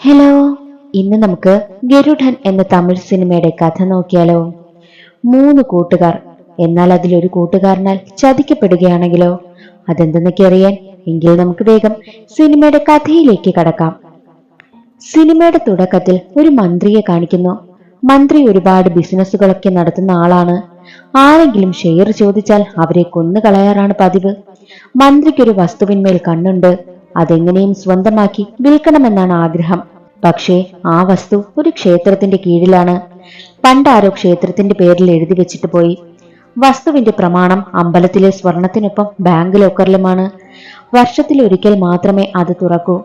Hello, ഇന്ന് നമുക്ക് ഗരുഡൻ എന്ന തമിഴ് സിനിമയുടെ കഥ നോക്കിയാലോ. 3 കൂട്ടുകാർ, എന്നാൽ അതിലൊരു കൂട്ടുകാരനാൽ ചതിക്കപ്പെടുകയാണെങ്കിലോ. അതെന്തെന്നൊക്കെ അറിയാൻ എങ്കിൽ നമുക്ക് വേഗം സിനിമയുടെ കഥയിലേക്ക് കടക്കാം. സിനിമയുടെ തുടക്കത്തിൽ ഒരു മന്ത്രിയെ കാണിക്കുന്നു. മന്ത്രി ഒരുപാട് ബിസിനസ്സുകളൊക്കെ നടത്തുന്ന ആളാണ്. ആരെങ്കിലും ഷെയർ ചോദിച്ചാൽ അവരെ കൊന്നുകളയാറാണ് പതിവ്. മന്ത്രിക്കൊരു വസ്തുവിന്മേൽ കണ്ണുണ്ട്. അതെങ്ങനെയും സ്വന്തമാക്കി വിൽക്കണമെന്നാണ് ആഗ്രഹം. പക്ഷേ ആ വസ്തു ഒരു ക്ഷേത്രത്തിന്റെ കീഴിലാണ്. പണ്ടാരോ ക്ഷേത്രത്തിന്റെ പേരിൽ എഴുതി വെച്ചിട്ട് പോയി. വസ്തുവിന്റെ പ്രമാണം അമ്പലത്തിലെ സ്വർണത്തിനൊപ്പം ബാങ്ക് ലോക്കറിലുമാണ്. വർഷത്തിലൊരിക്കൽ മാത്രമേ അത് തുറക്കൂ.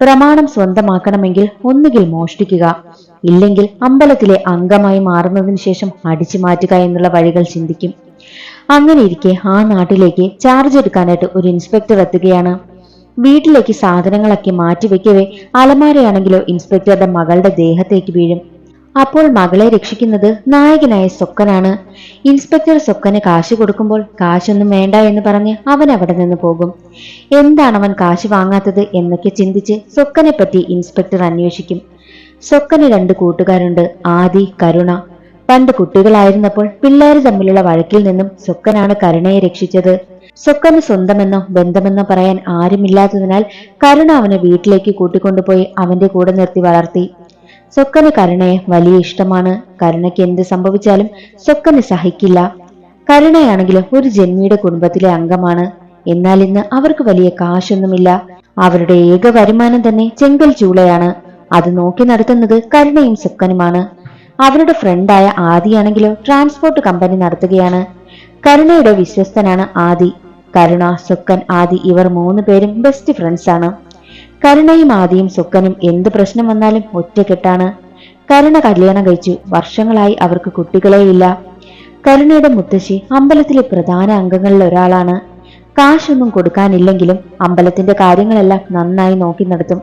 പ്രമാണം സ്വന്തമാക്കണമെങ്കിൽ ഒന്നുകിൽ മോഷ്ടിക്കുക, ഇല്ലെങ്കിൽ അമ്പലത്തിലെ അംഗമായി മാറുന്നതിന് ശേഷം അടിച്ചു മാറ്റുക എന്നുള്ള വഴികൾ ചിന്തിക്കും. അങ്ങനെ ഇരിക്കെ ആ നാട്ടിലേക്ക് ചാർജ് എടുക്കാനായിട്ട് ഒരു ഇൻസ്പെക്ടർ എത്തുകയാണ്. വീട്ടിലേക്ക് സാധനങ്ങളൊക്കെ മാറ്റിവെക്കവേ അലമാരയാണെങ്കിലോ ഇൻസ്പെക്ടറുടെ മകളുടെ ദേഹത്തേക്ക് വീഴും. അപ്പോൾ മകളെ രക്ഷിക്കുന്നത് നായകനായ സൊക്കനാണ്. ഇൻസ്പെക്ടർ സൊക്കന് കാശ് കൊടുക്കുമ്പോൾ കാശൊന്നും വേണ്ട എന്ന് പറഞ്ഞ് അവൻ അവിടെ നിന്ന് പോകും. എന്താണ് അവൻ കാശ് വാങ്ങാത്തത് എന്നൊക്കെ ചിന്തിച്ച് സൊക്കനെ പറ്റി ഇൻസ്പെക്ടർ അന്വേഷിക്കും. സൊക്കന് 2 കൂട്ടുകാരുണ്ട്, ആദി, കരുണ. പണ്ട് കുട്ടികളായിരുന്നപ്പോൾ പിള്ളേര് തമ്മിലുള്ള വഴക്കിൽ നിന്നും സൊക്കനാണ് കരുണയെ രക്ഷിച്ചത്. സൊക്കന് സ്വന്തമെന്നോ ബന്ധമെന്നോ പറയാൻ ആരുമില്ലാത്തതിനാൽ കരുണ അവനെ വീട്ടിലേക്ക് കൂട്ടിക്കൊണ്ടുപോയി അവന്റെ കൂടെ നിർത്തി വളർത്തി. സൊക്കന് കരുണയെ വലിയ ഇഷ്ടമാണ്. കരുണയ്ക്ക് എന്ത് സംഭവിച്ചാലും സൊക്കന് സഹിക്കില്ല. കരുണയാണെങ്കിലും ഒരു ജന്മിയുടെ കുടുംബത്തിലെ അംഗമാണ്. എന്നാൽ ഇന്ന് അവർക്ക് വലിയ കാശൊന്നുമില്ല. അവരുടെ ഏക വരുമാനം തന്നെ ചെങ്കൽ ചൂളയാണ്. അത് നോക്കി നടത്തുന്നത് കരുണയും സൊക്കനുമാണ്. അവരുടെ ഫ്രണ്ടായ ആദിയാണെങ്കിലോ ട്രാൻസ്പോർട്ട് കമ്പനി നടത്തുകയാണ്. കരുണയുടെ വിശ്വസ്തനാണ് ആദി. കരുണ, സൊക്കൻ, ആദി ഇവർ 3 പേരും ബെസ്റ്റ് ഫ്രണ്ട്സ് ആണ്. കരുണയും ആദിയും സൊക്കനും എന്ത് പ്രശ്നം വന്നാലും ഒറ്റക്കെട്ടാണ്. കരുണ കല്യാണം കഴിച്ചു. വർഷങ്ങളായി അവർക്ക് കുട്ടികളെയില്ല. കരുണയുടെ മുത്തശ്ശി അമ്പലത്തിലെ പ്രധാന അംഗങ്ങളിൽ ഒരാളാണ്. കാശൊന്നും കൊടുക്കാനില്ലെങ്കിലും അമ്പലത്തിന്റെ കാര്യങ്ങളെല്ലാം നന്നായി നോക്കി നടത്തും.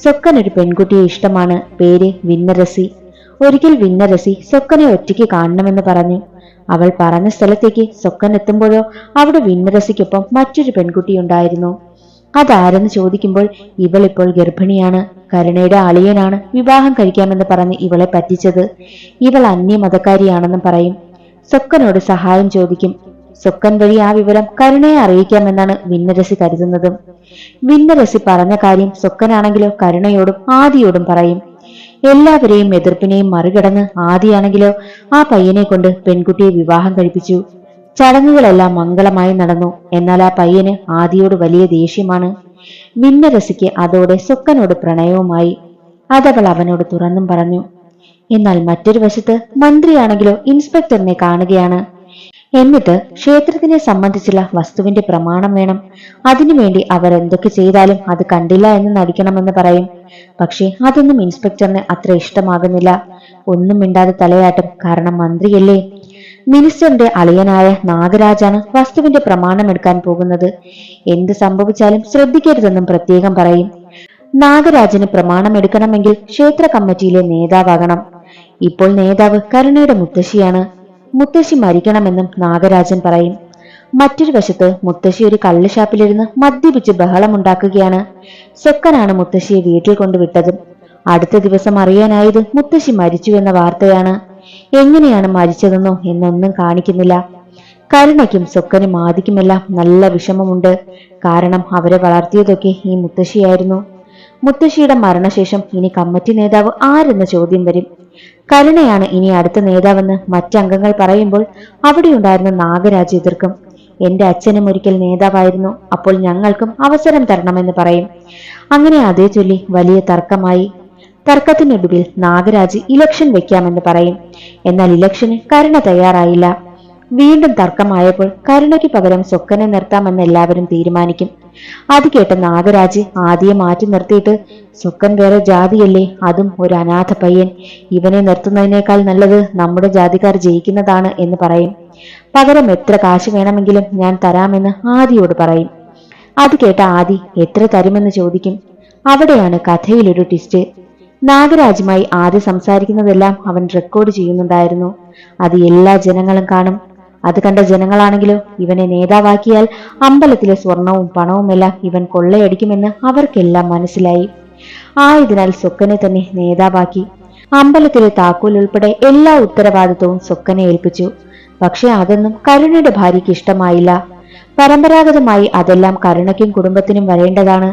സൊക്കൻ ഒരു പെൺകുട്ടിയെ ഇഷ്ടമാണ്. പേര് വിന്നരസി. ഒരിക്കൽ വിന്നരസി സൊക്കനെ ഒറ്റയ്ക്ക് കാണണമെന്ന് പറഞ്ഞു. അവൾ പറഞ്ഞ സ്ഥലത്തേക്ക് സൊക്കൻ എത്തുമ്പോഴോ അവിടെ വിന്നരസിക്കൊപ്പം മറ്റൊരു പെൺകുട്ടിയുണ്ടായിരുന്നു. അതാരെന്ന് ചോദിക്കുമ്പോൾ ഇവൾ ഇപ്പോൾ ഗർഭിണിയാണ്. കരുണയുടെ അളിയനാണ് വിവാഹം കഴിക്കാമെന്ന് പറഞ്ഞ് ഇവളെ പറ്റിച്ചത്. ഇവൾ അന്യമതക്കാരിയാണെന്നും പറയും. സൊക്കനോട് സഹായം ചോദിക്കും. സൊക്കൻ വഴി ആ വിവരം കരുണയെ അറിയിക്കാമെന്നാണ് വിന്നരസി കരുതുന്നത്. വിന്നരസി പറഞ്ഞ കാര്യം സൊക്കനാണെങ്കിലോ കരുണയോടും ആദിയോടും പറയും. എല്ലാവരെയും എതിർപ്പിനെയും മറികടന്ന് ആദിയാണെങ്കിലോ ആ പയ്യനെ കൊണ്ട് പെൺകുട്ടിയെ വിവാഹം കഴിപ്പിച്ചു. ചടങ്ങുകളെല്ലാം മംഗളമായി നടന്നു. എന്നാൽ ആ പയ്യന് ആദിയോട് വലിയ ദേഷ്യമാണ്. വിന്നരസിക്ക് അതോടെ സൊക്കനോട് പ്രണയവുമായി. അതവൾ അവനോട് തുറന്നും പറഞ്ഞു. എന്നാൽ മറ്റൊരു വശത്ത് മന്ത്രിയാണെങ്കിലോ ഇൻസ്പെക്ടറിനെ കാണുകയാണ്. എന്നിട്ട് ക്ഷേത്രത്തിനെ സംബന്ധിച്ചുള്ള വസ്തുവിന്റെ പ്രമാണം വേണം. അതിനുവേണ്ടി അവർ എന്തൊക്കെ ചെയ്താലും അത് കണ്ടില്ല എന്ന് നടിക്കണമെന്ന് പറയും. പക്ഷേ അതൊന്നും ഇൻസ്പെക്ടറിന് അത്ര ഇഷ്ടമാകുന്നില്ല. ഒന്നും മിണ്ടാതെ തലയാട്ടും. കാരണം മന്ത്രിയല്ലേ. മിനിസ്റ്ററിന്റെ അളിയനായ നാഗരാജാണ് വസ്തുവിന്റെ പ്രമാണം എടുക്കാൻ പോകുന്നത്. എന്ത് സംഭവിച്ചാലും ശ്രദ്ധിക്കരുതെന്നും പ്രത്യേകം പറയും. നാഗരാജന് പ്രമാണം എടുക്കണമെങ്കിൽ ക്ഷേത്ര കമ്മിറ്റിയിലെ നേതാവാകണം. ഇപ്പോൾ നേതാവ് കരുണയുടെ മുത്തശ്ശിയാണ്. മുത്തശ്ശി മരിക്കണമെന്നും നാഗരാജൻ പറയും. മറ്റൊരു വശത്ത് മുത്തശ്ശി ഒരു കള്ളുഷാപ്പിലിരുന്ന് മദ്യപിച്ച് ബഹളമുണ്ടാക്കുകയാണ്. സൊക്കനാണ് മുത്തശ്ശിയെ വീട്ടിൽ കൊണ്ടുവിട്ടത്. അടുത്ത ദിവസം അറിയാനായത് മുത്തശ്ശി മരിച്ചു എന്ന വാർത്തയാണ്. എങ്ങനെയാണ് മരിച്ചതെന്നോ എന്നൊന്നും കാണിക്കുന്നില്ല. കരുണയ്ക്കും സൊക്കനും ആദിക്കുമെല്ലാം നല്ല വിഷമമുണ്ട്. കാരണം അവരെ വളർത്തിയതൊക്കെ ഈ മുത്തശ്ശിയായിരുന്നു. മുത്തശ്ശിയുടെ മരണശേഷം ഇനി കമ്മിറ്റി നേതാവ് ആരെന്ന ചോദ്യം വരും. കരുണയാണ് ഇനി അടുത്ത നേതാവെന്ന് മറ്റംഗങ്ങൾ പറയുമ്പോൾ അവിടെയുണ്ടായിരുന്ന നാഗരാജ് എതിർക്കും. എന്റെ അച്ഛനും ഒരിക്കൽ നേതാവായിരുന്നു, അപ്പോൾ ഞങ്ങൾക്കും അവസരം തരണമെന്ന് പറയും. അങ്ങനെ അതേ ചൊല്ലി വലിയ തർക്കമായി. തർക്കത്തിനൊടുവിൽ നാഗരാജ് ഇലക്ഷൻ വെക്കാമെന്ന് പറയും. എന്നാൽ ഇലക്ഷന് കരുണ തയ്യാറായില്ല. വീണ്ടും തർക്കമായപ്പോൾ കരുണയ്ക്ക് പകരം സൊക്കനെ നിർത്താമെന്ന് എല്ലാവരും തീരുമാനിക്കും. അത് കേട്ട നാഗരാജ് ആദിയെ മാറ്റി നിർത്തിയിട്ട്, സൊക്കൻ വേറെ ജാതിയല്ലേ, അതും ഒരു അനാഥ പയ്യൻ. ഇവനെ നിർത്തുന്നതിനേക്കാൾ നല്ലത് നമ്മുടെ ജാതിക്കാർ ജയിക്കുന്നതാണ് എന്ന് പറയും. പകരം എത്ര കാശ് വേണമെങ്കിലും ഞാൻ തരാമെന്ന് ആദിയോട് പറയും. അത് കേട്ട ആദി എത്ര തരുമെന്ന് ചോദിക്കും. അവിടെയാണ് കഥയിലൊരു ട്വിസ്റ്റ്. നാഗരാജുമായി ആദി സംസാരിക്കുന്നതെല്ലാം അവൻ റെക്കോർഡ് ചെയ്യുന്നുണ്ടായിരുന്നു. അത് എല്ലാ ജനങ്ങളും കാണും. അത് കണ്ട ജനങ്ങളാണെങ്കിലോ ഇവനെ നേതാവാക്കിയാൽ അമ്പലത്തിലെ സ്വർണവും പണവുമെല്ലാം ഇവൻ കൊള്ളയടിക്കുമെന്ന് അവർക്കെല്ലാം മനസ്സിലായി. ആയതിനാൽ സ്വക്കനെ തന്നെ നേതാവാക്കി. അമ്പലത്തിലെ താക്കോൽ ഉൾപ്പെടെ എല്ലാ ഉത്തരവാദിത്വവും സ്വക്കനെ ഏൽപ്പിച്ചു. പക്ഷെ അതൊന്നും കരുണയുടെ ഭാര്യയ്ക്ക് ഇഷ്ടമായില്ല. പരമ്പരാഗതമായി അതെല്ലാം കരുണയ്ക്കും കുടുംബത്തിനും വരേണ്ടതാണ്.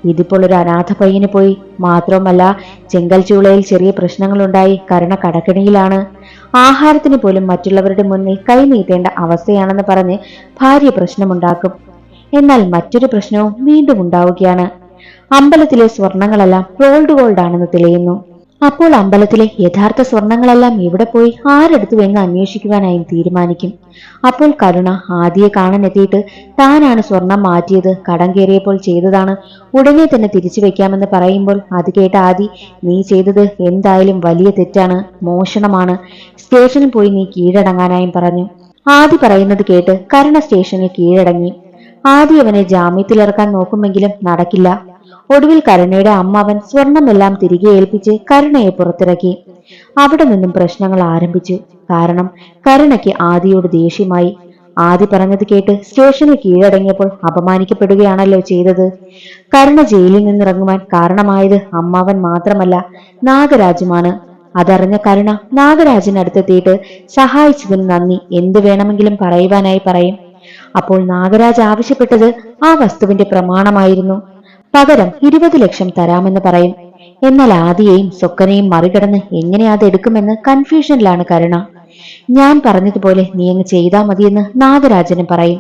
ഇതിപ്പോൾ ഒരു അനാഥ പയ്യന് പോയി. മാത്രവുമല്ല, ചെങ്കൽ ചൂളയിൽ ചെറിയ പ്രശ്നങ്ങളുണ്ടായി കരുണ കടക്കിണിയിലാണ്. ആഹാരത്തിന് പോലും മറ്റുള്ളവരുടെ മുന്നിൽ കൈ നീട്ടേണ്ട അവസ്ഥയാണെന്ന് പറഞ്ഞ് ഭാര്യ പ്രശ്നമുണ്ടാക്കും. എന്നാൽ മറ്റൊരു പ്രശ്നവും വീണ്ടും ഉണ്ടാവുകയാണ്. അമ്പലത്തിലെ സ്വർണങ്ങളെല്ലാം റോൾഡ് ഗോൾഡ് ആണെന്ന് തെളിയുന്നു. അപ്പോൾ അമ്പലത്തിലെ യഥാർത്ഥ സ്വർണങ്ങളെല്ലാം എവിടെ പോയി, ആരെടുത്തുവെന്ന് അന്വേഷിക്കുവാനായും തീരുമാനിക്കും. അപ്പോൾ കരുണ ആദിയെ കാണാനെത്തിയിട്ട് താനാണ് സ്വർണം മാറ്റിയത്, കടം കയറിയപ്പോൾ ചെയ്തതാണ്, ഉടനെ തന്നെ തിരിച്ചു വെക്കാമെന്ന് പറയുമ്പോൾ അത് കേട്ട ആദി, നീ ചെയ്തത് എന്തായാലും വലിയ തെറ്റാണ്, മോഷണമാണ്, സ്റ്റേഷനിൽ പോയി നീ കീഴടങ്ങാനായും പറഞ്ഞു. ആദി പറയുന്നത് കേട്ട് കരുണ സ്റ്റേഷനിൽ കീഴടങ്ങി. ആദി അവനെ ജാമ്യത്തിലിറക്കാൻ നോക്കുമെങ്കിലും നടക്കില്ല. ഒടുവിൽ കരുണയുടെ അമ്മാവൻ സ്വർണമെല്ലാം തിരികെ ഏൽപ്പിച്ച് കരുണയെ പുറത്തിറക്കി. അവിടെ നിന്നും പ്രശ്നങ്ങൾ ആരംഭിച്ചു. കാരണം കരുണയ്ക്ക് ആദിയോട് ദേഷ്യമായി. ആദി പറഞ്ഞത് കേട്ട് സ്റ്റേഷനിൽ കീഴടങ്ങിയപ്പോൾ അപമാനിക്കപ്പെടുകയാണല്ലോ ചെയ്തത്. കരുണ ജയിലിൽ നിന്നിറങ്ങുവാൻ കാരണമായത് അമ്മാവൻ മാത്രമല്ല, നാഗരാജുമാണ്. അതറിഞ്ഞ കരുണ നാഗരാജിനടുത്തെത്തിയിട്ട് സഹായിച്ചതിന് നന്ദി എന്ത് വേണമെങ്കിലും പറയുവാനായി പറയും. അപ്പോൾ നാഗരാജ് ആവശ്യപ്പെട്ടത് ആ വസ്തുവിന്റെ പ്രമാണമായിരുന്നു. പകരം 20 ലക്ഷം തരാമെന്ന് പറയും. എന്നാൽ ആദിയെയും സ്വക്കനെയും മറികടന്ന് എങ്ങനെ അത് എടുക്കുമെന്ന് കൺഫ്യൂഷനിലാണ് കരുണ. ഞാൻ പറഞ്ഞതുപോലെ നീ അങ്ങ് ചെയ്താൽ മതിയെന്ന് നാഗരാജന് പറയും.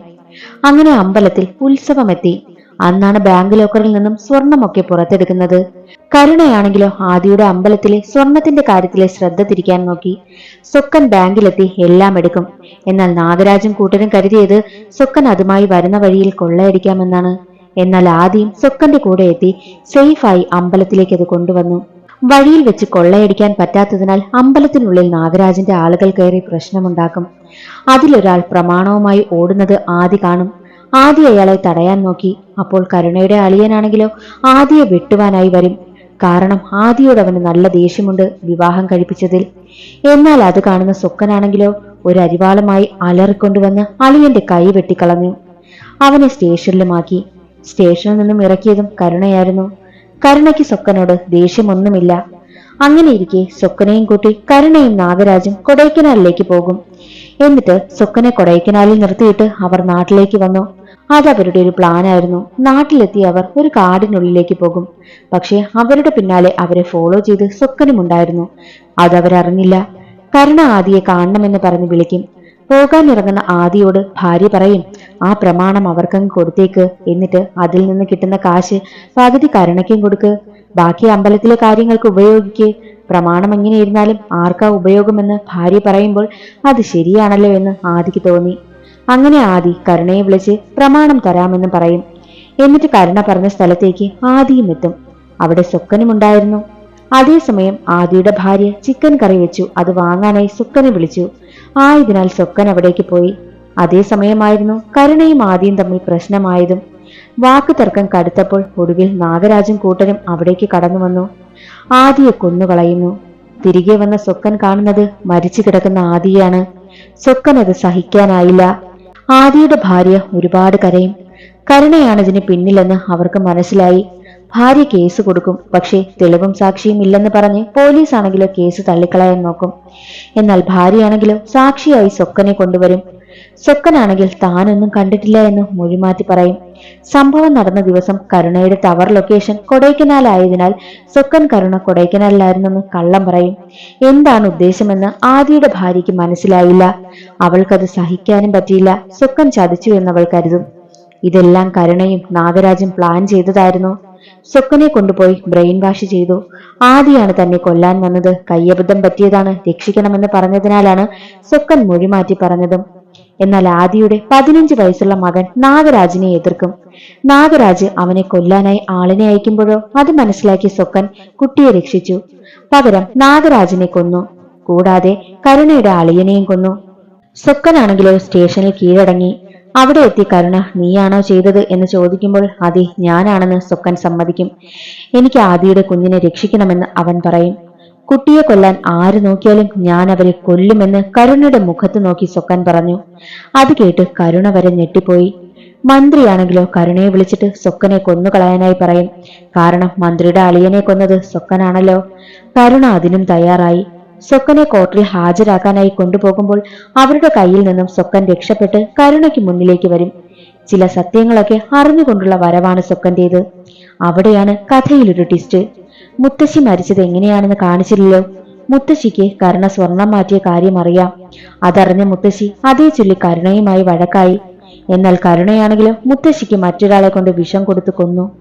അങ്ങനെ അമ്പലത്തിൽ ഉത്സവമെത്തി. അന്നാണ് ബാങ്ക് ലോക്കറിൽ നിന്നും സ്വർണമൊക്കെ പുറത്തെടുക്കുന്നത്. കരുണയാണെങ്കിലോ ആദിയുടെ അമ്പലത്തിലെ സ്വർണത്തിന്റെ കാര്യത്തിലെ ശ്രദ്ധ തിരിക്കാൻ നോക്കി. സ്വക്കൻ ബാങ്കിലെത്തി എല്ലാം എടുക്കും. എന്നാൽ നാഗരാജും കൂട്ടരും കരുതിയത് സ്വക്കൻ അതുമായി വരുന്ന വഴിയിൽ കൊള്ളയടിക്കാമെന്നാണ്. എന്നാൽ ആദ്യം സ്വക്കന്റെ കൂടെ എത്തി സേഫായി അമ്പലത്തിലേക്ക് അത് കൊണ്ടുവന്നു. വഴിയിൽ വെച്ച് കൊള്ളയടിക്കാൻ പറ്റാത്തതിനാൽ അമ്പലത്തിനുള്ളിൽ നാഗരാജന്റെ ആളുകൾ കയറി പ്രശ്നമുണ്ടാക്കും. അതിലൊരാൾ പ്രമാണവുമായി ഓടുന്നത് ആദി കാണും. ആദി അയാളെ തടയാൻ നോക്കി. അപ്പോൾ കരുണയുടെ അളിയനാണെങ്കിലോ ആദിയെ വെട്ടുവാനായി വരും. കാരണം ആദിയോട് അവന് നല്ല ദേഷ്യമുണ്ട് വിവാഹം കഴിപ്പിച്ചതിൽ. എന്നാൽ അത് കാണുന്ന സ്വക്കനാണെങ്കിലോ ഒരു അരിവാളുമായി അലറിക്കൊണ്ടുവന്ന് അളിയന്റെ കൈ വെട്ടിക്കളഞ്ഞു. അവനെ സ്റ്റേഷനിലുമാക്കി. സ്റ്റേഷനിൽ നിന്നും ഇറക്കിയതും കരുണയായിരുന്നു. കരുണയ്ക്ക് സ്വക്കനോട് ദേഷ്യമൊന്നുമില്ല. അങ്ങനെ ഇരിക്കെ സ്വക്കനെയും കൂട്ടി കരുണയും നാഗരാജും കൊടൈക്കനാലിലേക്ക് പോകും. എന്നിട്ട് സ്വക്കനെ കൊടൈക്കനാലിൽ നിർത്തിയിട്ട് അവർ നാട്ടിലേക്ക് വന്നു. അതവരുടെ ഒരു പ്ലാനായിരുന്നു. നാട്ടിലെത്തി അവർ ഒരു കാടിനുള്ളിലേക്ക് പോകും. പക്ഷെ അവരുടെ പിന്നാലെ അവരെ ഫോളോ ചെയ്ത് സ്വക്കനുമുണ്ടായിരുന്നു. അതവരറിഞ്ഞില്ല. കരുണ ആദിയെ കാണണമെന്ന് പറഞ്ഞ് വിളിക്കും. പോകാനിറങ്ങുന്ന ആദിയോട് ഭാര്യ പറയും, ആ പ്രമാണം അവർക്കങ്ങ് കൊടുത്തേക്ക്, എന്നിട്ട് അതിൽ നിന്ന് കിട്ടുന്ന കാശ് പകുതി കരുണയ്ക്കും കൊടുക്ക്, ബാക്കി അമ്പലത്തിലെ കാര്യങ്ങൾക്ക് ഉപയോഗിക്ക്. പ്രമാണം എങ്ങനെ ഇരുന്നാലും ആർക്കാ ഉപയോഗമെന്ന് ഭാര്യ പറയുമ്പോൾ അത് ശരിയാണല്ലോ എന്ന് ആദിക്ക് തോന്നി. അങ്ങനെ ആദി കരുണയെ വിളിച്ച് പ്രമാണം തരാമെന്ന് പറയും. എന്നിട്ട് കരുണ പറഞ്ഞ സ്ഥലത്തേക്ക് ആദിയും എത്തും. അവിടെ സ്വക്കനുമുണ്ടായിരുന്നു. അതേസമയം ആദിയുടെ ഭാര്യ ചിക്കൻ കറി വെച്ചു. അത് വാങ്ങാനായി സ്വക്കനെ വിളിച്ചു. ആയതിനാൽ സ്വക്കൻ അവിടേക്ക് പോയി. അതേസമയമായിരുന്നു കരുണയും ആദിയും തമ്മിൽ പ്രശ്നമായതും. വാക്ക് തർക്കം കടുത്തപ്പോൾ ഒടുവിൽ നാഗരാജും കൂട്ടരും അവിടേക്ക് കടന്നു വന്നു. ആദിയെ കൊന്നുകളയുന്നു. തിരികെ വന്ന സ്വക്കൻ കാണുന്നത് മരിച്ചു കിടക്കുന്ന ആദിയാണ്. സ്വക്കൻ അത് സഹിക്കാനായില്ല. ആദിയുടെ ഭാര്യ ഒരുപാട് കരയും. കരുണയാണിതിന് പിന്നിലെന്ന് അവർക്ക് മനസ്സിലായി. ഭാര്യ കേസ് കൊടുക്കും. പക്ഷേ തെളിവും സാക്ഷിയും ഇല്ലെന്ന് പറഞ്ഞ് പോലീസ് ആണെങ്കിലോ കേസ് തള്ളിക്കളയാൻ നോക്കും. എന്നാൽ ഭാര്യയാണെങ്കിലോ സാക്ഷിയായി സ്വക്കനെ കൊണ്ടുവരും. സ്വക്കനാണെങ്കിൽ താനൊന്നും കണ്ടിട്ടില്ല എന്ന് മൊഴിമാറ്റി പറയും. സംഭവം നടന്ന ദിവസം കരുണയുടെ ടവർ ലൊക്കേഷൻ കൊടൈക്കനാലായതിനാൽ സ്വക്കൻ കരുണ കൊടൈക്കനാലിലായിരുന്നെന്ന് കള്ളം പറയും. എന്താണ് ഉദ്ദേശമെന്ന് ആദിയുടെ ഭാര്യയ്ക്ക് മനസ്സിലായില്ല. അവൾക്കത് സഹിക്കാനും പറ്റിയില്ല. സ്വക്കൻ ചതിച്ചു എന്നവൾ കരുതും. ഇതെല്ലാം കരുണയും നാഗരാജും പ്ലാൻ ചെയ്തതായിരുന്നു. സ്വക്കനെ കൊണ്ടുപോയി ബ്രെയിൻ വാഷ് ചെയ്തു. ആദിയാണ് തന്നെ കൊല്ലാൻ വന്നത്, കയ്യബദ്ധം പറ്റിയതാണ്, രക്ഷിക്കണമെന്ന് പറഞ്ഞതിനാലാണ് സ്വക്കൻ മൊഴിമാറ്റി പറഞ്ഞതും. എന്നാൽ ആദിയുടെ 15 വയസ്സുള്ള മകൻ നാഗരാജിനെ എതിർക്കും. നാഗരാജ് അവനെ കൊല്ലാനായി ആളിനെ അയക്കുമ്പോഴോ അത് മനസ്സിലാക്കി സ്വക്കൻ കുട്ടിയെ രക്ഷിച്ചു. പകരം നാഗരാജിനെ കൊന്നു. കൂടാതെ കരുണയുടെ അളിയനെയും കൊന്നു. സ്വക്കനാണെങ്കിലോ സ്റ്റേഷനിൽ കീഴടങ്ങി. അവിടെ എത്തി കരുണ നീയാണോ ചെയ്തത് എന്ന് ചോദിക്കുമ്പോൾ അതെ ഞാനാണെന്ന് സ്വക്കൻ സമ്മതിക്കും. എനിക്ക് ആദിയുടെ കുഞ്ഞിനെ രക്ഷിക്കണമെന്ന് അവൻ പറയും. കുട്ടിയെ കൊല്ലാൻ ആര് നോക്കിയാലും ഞാൻ അവരെ കൊല്ലുമെന്ന് കരുണയുടെ മുഖത്ത് നോക്കി സ്വക്കൻ പറഞ്ഞു. അത് കേട്ട് കരുണ വരെ ഞെട്ടിപ്പോയി. മന്ത്രിയാണെങ്കിലോ കരുണയെ വിളിച്ചിട്ട് സ്വക്കനെ കൊന്നുകളയാനായി പറയും. കാരണം മന്ത്രിയുടെ അളിയനെ കൊന്നത് സ്വക്കനാണല്ലോ. കരുണ അതിനും തയ്യാറായി. സ്വക്കനെ കോർട്ടിൽ ഹാജരാക്കാനായി കൊണ്ടുപോകുമ്പോൾ അവരുടെ കയ്യിൽ നിന്നും സ്വക്കൻ രക്ഷപ്പെട്ട് കരുണയ്ക്ക് മുന്നിലേക്ക് വരും. ചില സത്യങ്ങളൊക്കെ അറിഞ്ഞുകൊണ്ടുള്ള വരവാണ് സ്വക്കന്റേത്. അവിടെയാണ് കഥയിലൊരു ട്വിസ്റ്റ്. മുത്തശ്ശി മരിച്ചത് എങ്ങനെയാണെന്ന് കാണിച്ചില്ലല്ലോ. മുത്തശ്ശിക്ക് കരുണ സ്വർണം മാറ്റിയ കാര്യം അറിയാം. അതറിഞ്ഞ മുത്തശ്ശി അതേ ചൊല്ലി കരുണയുമായി വഴക്കായി. എന്നാൽ കരുണയാണെങ്കിലും മുത്തശ്ശിക്ക് മറ്റൊരാളെ കൊണ്ട് വിഷം കൊടുത്തു കൊന്നു.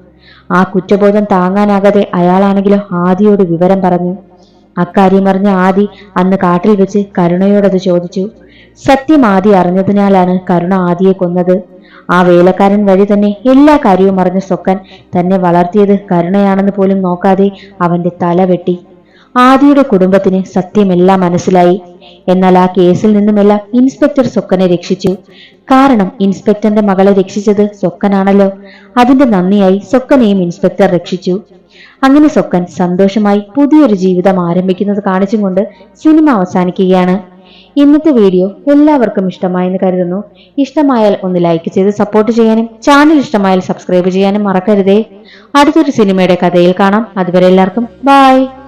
ആ കുറ്റബോധം താങ്ങാനാകാതെ അയാളാണെങ്കിലോ ആദിയോട് വിവരം പറഞ്ഞു. അക്കാര്യം അറിഞ്ഞ ആദി അന്ന് കാട്ടിൽ വെച്ച് കരുണയോടത് ചോദിച്ചു. സത്യം ആദി അറിഞ്ഞതിനാലാണ് കരുണ ആദിയെ കൊന്നത്. ആ വേലക്കാരൻ വഴി തന്നെ എല്ലാ കാര്യവും അറിഞ്ഞ സ്വക്കൻ തന്നെ വളർത്തിയത് കരുണയാണെന്ന് പോലും നോക്കാതെ അവന്റെ തല വെട്ടി. ആദിയുടെ കുടുംബത്തിന് സത്യമെല്ലാം മനസ്സിലായി. എന്നാൽ ആ കേസിൽ നിന്നുമെല്ലാം ഇൻസ്പെക്ടർ സ്വക്കനെ രക്ഷിച്ചു. കാരണം ഇൻസ്പെക്ടറിന്റെ മകളെ രക്ഷിച്ചത് സ്വക്കനാണല്ലോ. അതിന്റെ നന്ദിയായി സ്വക്കനെയും ഇൻസ്പെക്ടർ രക്ഷിച്ചു. അങ്ങനെ സ്വക്കൻ സന്തോഷമായി പുതിയൊരു ജീവിതം ആരംഭിക്കുന്നത് കാണിച്ചുകൊണ്ട് സിനിമ അവസാനിക്കുകയാണ്. ഇന്നത്തെ വീഡിയോ എല്ലാവർക്കും ഇഷ്ടമായെന്ന് കരുതുന്നു. ഇഷ്ടമായാൽ ഒന്ന് ലൈക്ക് ചെയ്ത് സപ്പോർട്ട് ചെയ്യാനും ചാനൽ ഇഷ്ടമായാൽ സബ്സ്ക്രൈബ് ചെയ്യാനും മറക്കരുതേ. അടുത്തൊരു സിനിമയുടെ കഥയിൽ കാണാം. അതുവരെ എല്ലാവർക്കും ബൈ.